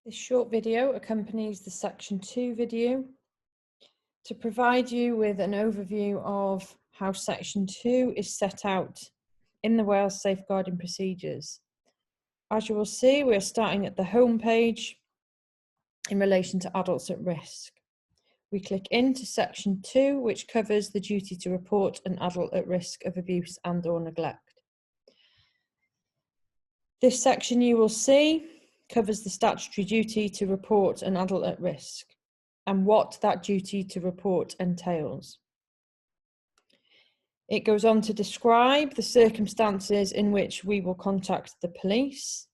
This short video accompanies the Section 2 video to provide you with an overview of how Section 2 is set out in the Wales Safeguarding Procedures. As you will see, we are starting at the home page in relation to adults at risk. We click into Section 2, which covers the duty to report an adult at risk of abuse and/or neglect. This section, you will see, covers the statutory duty to report an adult at risk and what that duty to report entails. It goes on to describe the circumstances in which we will contact the police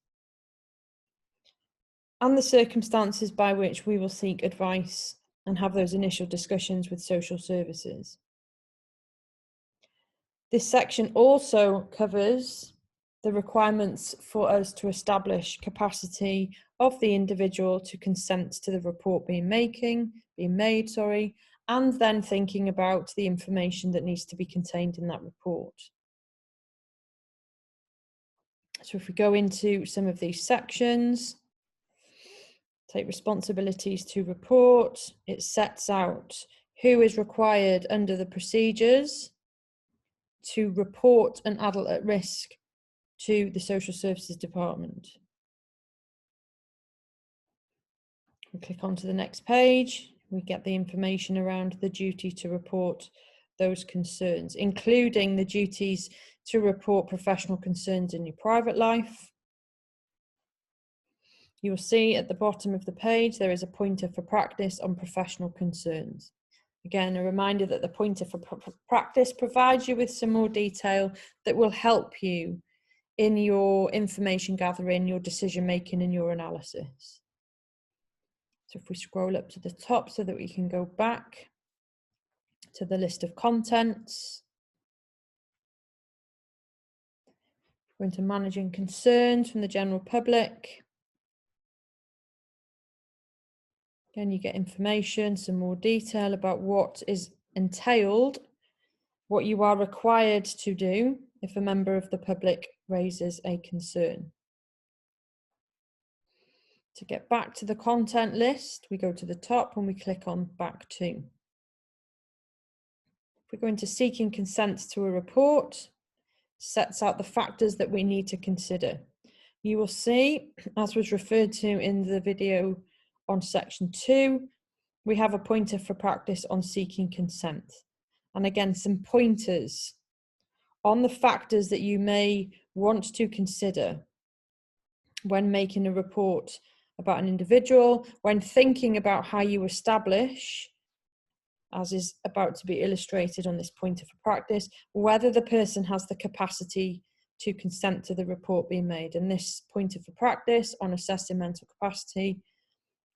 and the circumstances by which we will seek advice and have those initial discussions with social services. This section also covers the requirements for us to establish capacity of the individual to consent to the report being made, and then thinking about the information that needs to be contained in that report. So if we go into some of these sections, take responsibilities to report, it sets out who is required under the procedures to report an adult at risk to the Social Services Department. We click onto the next page, we get the information around the duty to report those concerns, including the duties to report professional concerns in your private life. You will see at the bottom of the page there is a pointer for practice on professional concerns. Again, a reminder that the pointer for practice provides you with some more detail that will help you in your information gathering, your decision making and your analysis. So if we scroll up to the top so that we can go back to the list of contents. Go into managing concerns from the general public. Again, you get information, some more detail about what is entailed, what you are required to do if a member of the public raises a concern. To get back to the content list, we go to the top and we click on back to. If we go into seeking consent to a report, sets out the factors that we need to consider. You will see, as was referred to in the video on Section 2, we have a pointer for practice on seeking consent. And again, some pointers on the factors that you may want to consider when making a report about an individual, when thinking about how you establish, as is about to be illustrated on this pointer for practice, whether the person has the capacity to consent to the report being made. And this pointer for practice on assessing mental capacity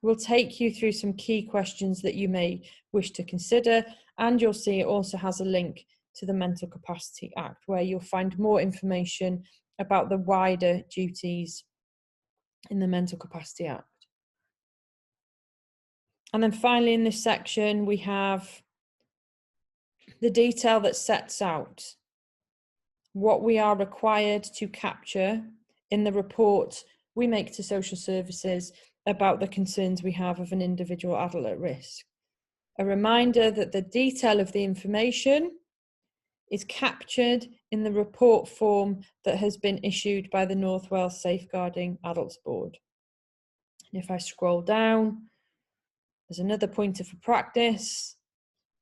will take you through some key questions that you may wish to consider. And you'll see it also has a link to the Mental Capacity Act, where you'll find more information about the wider duties in the Mental Capacity Act. And then finally in this section, we have the detail that sets out what we are required to capture in the report we make to social services about the concerns we have of an individual adult at risk. A reminder that the detail of the information is captured in the report form that has been issued by the North Wales Safeguarding Adults Board. And if I scroll down, there's another pointer for practice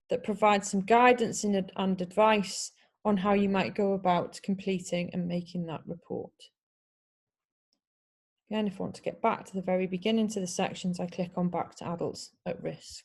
that provides some guidance and advice on how you might go about completing and making that report. Again, if I want to get back to the very beginning to the sections, I click on back to adults at risk.